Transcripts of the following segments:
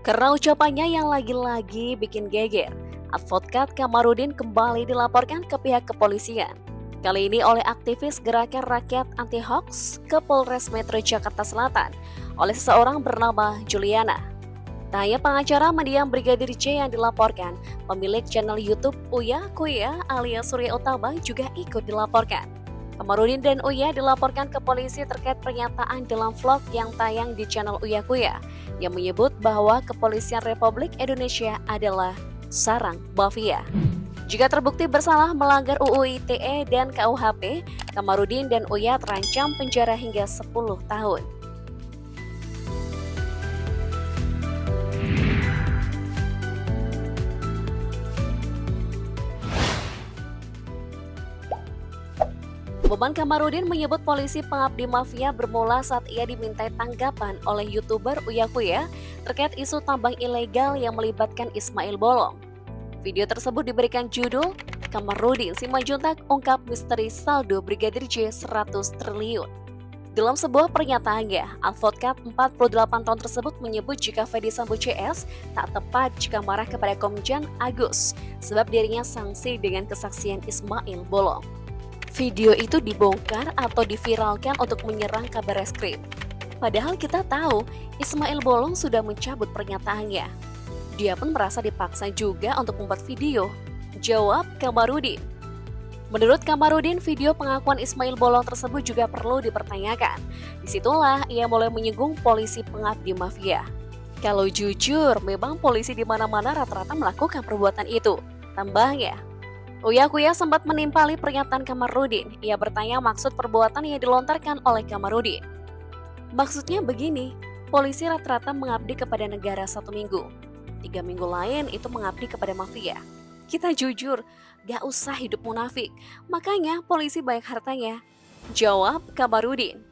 Karena ucapannya yang lagi-lagi bikin geger, advokat Kamarudin kembali dilaporkan ke pihak kepolisian. Kali ini oleh aktivis Gerakan Rakyat Anti Hoax ke Polres Metro Jakarta Selatan oleh seseorang bernama Juliana. Tak hanya pengacara mendiang Brigadir J yang dilaporkan, pemilik channel YouTube Uya Kuya alias Surya Utama juga ikut dilaporkan. Kamarudin dan Uya dilaporkan ke polisi terkait pernyataan dalam vlog yang tayang di channel Uya Kuya yang menyebut bahwa Kepolisian Republik Indonesia adalah sarang mafia. Jika terbukti bersalah melanggar UU ITE dan KUHP, Kamarudin dan Uya terancam penjara hingga 10 tahun. Beban Kamarudin menyebut polisi pengabdi mafia bermula saat ia dimintai tanggapan oleh YouTuber Uya Kuya terkait isu tambang ilegal yang melibatkan Ismail Bolong. Video tersebut diberikan judul Kamarudin Simanjuntak ungkap misteri saldo Brigadir J 100 triliun. Dalam sebuah pernyataannya, advokat 48 tahun tersebut menyebut jika Ferdy Sambo CS tak tepat jika marah kepada Komjen Agus sebab dirinya sanksi dengan kesaksian Ismail Bolong. Video itu dibongkar atau diviralkan untuk menyerang Kabareskrim. Padahal kita tahu Ismail Bolong sudah mencabut pernyataannya. Dia pun merasa dipaksa juga untuk membuat video. Jawab Kamarudin. Menurut Kamarudin, video pengakuan Ismail Bolong tersebut juga perlu dipertanyakan. Disitulah ia mulai menyinggung polisi pengabdi mafia. Kalau jujur, memang polisi di mana-mana rata-rata melakukan perbuatan itu. Tambahnya, Uya Kuya sempat menimpali pernyataan Kamarudin. Ia bertanya maksud perbuatan yang dilontarkan oleh Kamarudin. Maksudnya begini, polisi rata-rata mengabdi kepada negara 1 minggu. 3 minggu lain itu mengabdi kepada mafia. Kita jujur, gak usah hidup munafik. Makanya polisi banyak hartanya. Jawab Kamarudin.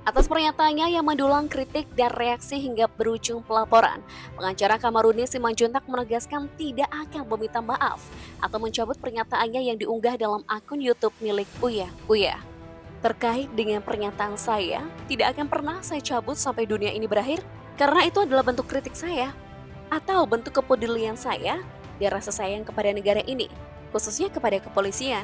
Atas pernyataannya yang mendulang kritik dan reaksi hingga berujung pelaporan, pengacara Kamarudin Simanjuntak menegaskan tidak akan meminta maaf atau mencabut pernyataannya yang diunggah dalam akun YouTube milik Uya Kuya. Terkait dengan pernyataan saya, tidak akan pernah saya cabut sampai dunia ini berakhir karena itu adalah bentuk kritik saya atau bentuk kepedulian saya dan rasa sayang kepada negara ini, khususnya kepada kepolisian.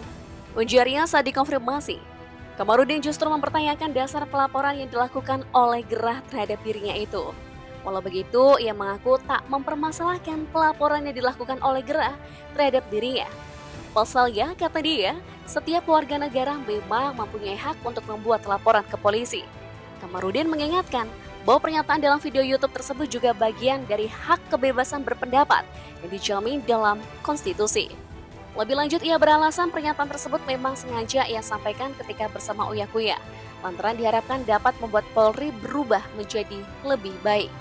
Ujarnya saat dikonfirmasi. Kamarudin justru mempertanyakan dasar pelaporan yang dilakukan oleh Gerah terhadap dirinya itu. Walau begitu, ia mengaku tak mempermasalahkan pelaporan yang dilakukan oleh Gerah terhadap dirinya. Pasalnya, kata dia, setiap warga negara memang mempunyai hak untuk membuat laporan ke polisi. Kamarudin mengingatkan bahwa pernyataan dalam video YouTube tersebut juga bagian dari hak kebebasan berpendapat yang dijamin dalam konstitusi. Lebih lanjut, ia beralasan pernyataan tersebut memang sengaja ia sampaikan ketika bersama Uya Kuya, lantaran diharapkan dapat membuat Polri berubah menjadi lebih baik.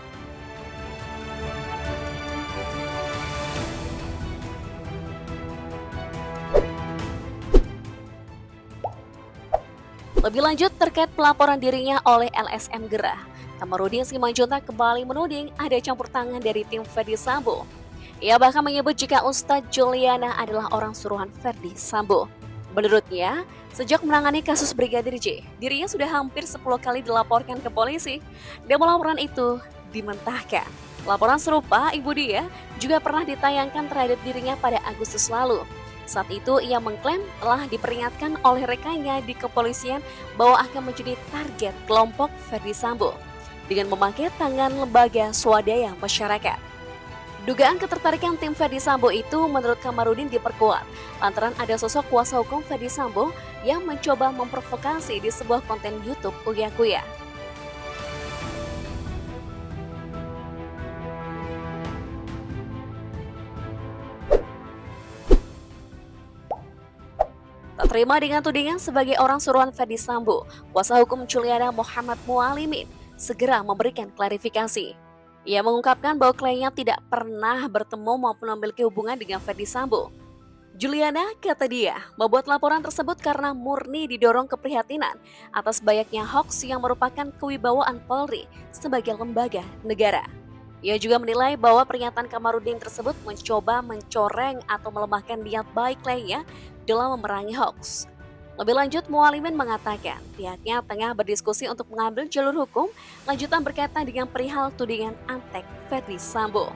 Lebih lanjut terkait pelaporan dirinya oleh LSM Gerah, Kamarudin Simanjuntak kembali menuding ada campur tangan dari tim Ferdy Sambo. Ia bahkan menyebut jika Ustadz Juliana adalah orang suruhan Ferdy Sambo. Menurutnya, sejak menangani kasus Brigadir J, dirinya sudah hampir 10 kali dilaporkan ke polisi. Dan laporan itu dimentahkan. Laporan serupa ibu dia juga pernah ditayangkan terhadap dirinya pada Agustus lalu. Saat itu ia mengklaim telah diperingatkan oleh rekannya di kepolisian bahwa akan menjadi target kelompok Ferdy Sambo dengan memakai tangan lembaga swadaya masyarakat. Dugaan ketertarikan tim Ferdy Sambo itu menurut Kamarudin diperkuat lantaran ada sosok kuasa hukum Ferdy Sambo yang mencoba memprovokasi di sebuah konten YouTube Uya Kuya. Tak terima dengan tudingan sebagai orang suruhan Ferdy Sambo, kuasa hukum Juliana Muhammad Mualimin segera memberikan klarifikasi. Ia mengungkapkan bahwa kliennya tidak pernah bertemu maupun memiliki hubungan dengan Ferdy Sambo. Juliana, kata dia, membuat laporan tersebut karena murni didorong keprihatinan atas banyaknya hoaks yang merupakan kewibawaan Polri sebagai lembaga negara. Ia juga menilai bahwa pernyataan Kamarudin tersebut mencoba mencoreng atau melemahkan niat baik lainnya dalam memerangi hoax. Lebih lanjut, Mualimin mengatakan pihaknya tengah berdiskusi untuk mengambil jalur hukum lanjutan berkaitan dengan perihal tudingan antek Verdi Sambo.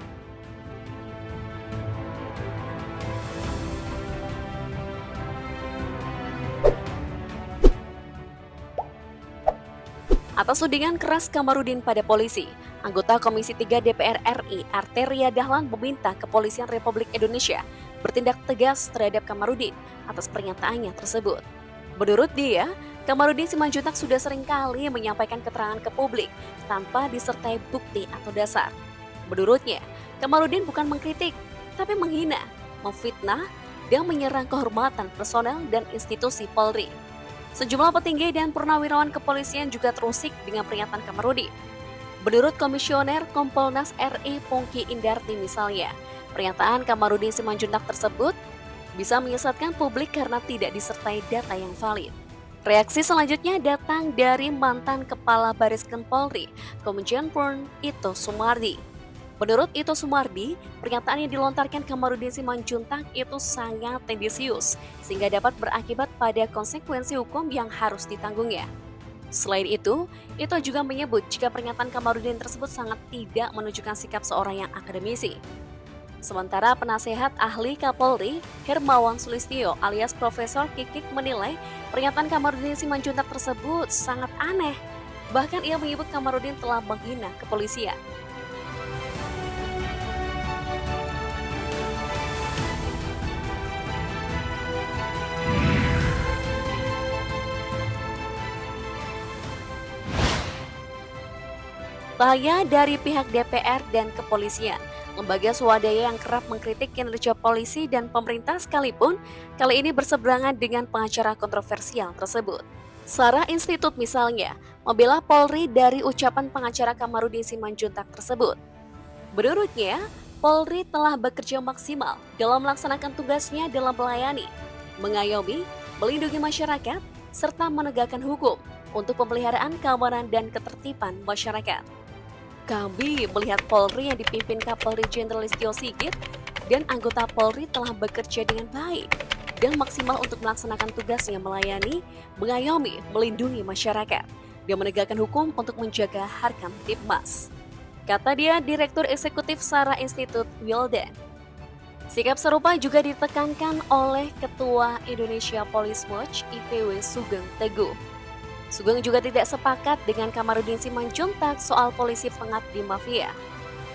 Atas tudingan keras Kamarudin pada polisi, anggota Komisi 3 DPR RI Arteria Dahlan meminta Kepolisian Republik Indonesia bertindak tegas terhadap Kamarudin atas pernyataannya tersebut. Menurut dia, Kamarudin Simanjuntak sudah seringkali menyampaikan keterangan ke publik tanpa disertai bukti atau dasar. Menurutnya, Kamarudin bukan mengkritik, tapi menghina, memfitnah, dan menyerang kehormatan personel dan institusi Polri. Sejumlah petinggi dan purnawirawan kepolisian juga terusik dengan pernyataan Kamarudin. Menurut Komisioner Kompolnas RI Pungki Indarti misalnya, pernyataan Kamarudin Simanjuntak tersebut bisa menyesatkan publik karena tidak disertai data yang valid. Reaksi selanjutnya datang dari mantan Kepala Barisken Polri, Komjen Purn Ito Sumardi. Menurut Ito Sumardi, pernyataan yang dilontarkan Kamarudin Simanjuntak itu sangat tendensius, sehingga dapat berakibat pada konsekuensi hukum yang harus ditanggungnya. Selain itu juga menyebut jika pernyataan Kamarudin tersebut sangat tidak menunjukkan sikap seorang yang akademisi. Sementara penasehat ahli Kapolri, Hermawan Sulistyo alias Profesor Kikik menilai pernyataan Kamarudin Simanjuntak tersebut sangat aneh. Bahkan ia menyebut Kamarudin telah menghina kepolisian. Tak hanya dari pihak DPR dan kepolisian, lembaga swadaya yang kerap mengkritik kinerja polisi dan pemerintah sekalipun kali ini berseberangan dengan pengacara kontroversial tersebut. Sarah Institute misalnya membela Polri dari ucapan pengacara Kamarudin Simanjuntak tersebut. Menurutnya, Polri telah bekerja maksimal dalam melaksanakan tugasnya dalam melayani, mengayomi, melindungi masyarakat, serta menegakkan hukum untuk pemeliharaan keamanan dan ketertiban masyarakat. Kami melihat Polri yang dipimpin Kapolri Jenderal Listio Sigit dan anggota Polri telah bekerja dengan baik dan maksimal untuk melaksanakan tugasnya melayani, mengayomi, melindungi masyarakat, dan menegakkan hukum untuk menjaga harkam Tipmas. Kata dia, Direktur Eksekutif Sarah Institute Wildan. Sikap serupa juga ditekankan oleh Ketua Indonesia Police Watch IPW Sugeng Teguh. Sugeng juga tidak sepakat dengan Kamarudin Simanjuntak soal polisi pengabdi mafia.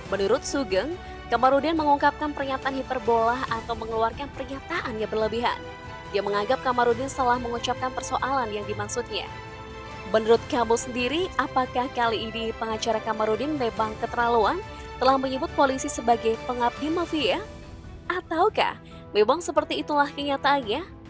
Menurut Sugeng, Kamarudin mengungkapkan pernyataan hiperbola atau mengeluarkan pernyataan yang berlebihan. Dia menganggap Kamarudin salah mengucapkan persoalan yang dimaksudnya. Menurut kamu sendiri, apakah kali ini pengacara Kamarudin memang keterlaluan telah menyebut polisi sebagai pengabdi mafia? Ataukah memang seperti itulah kenyataannya?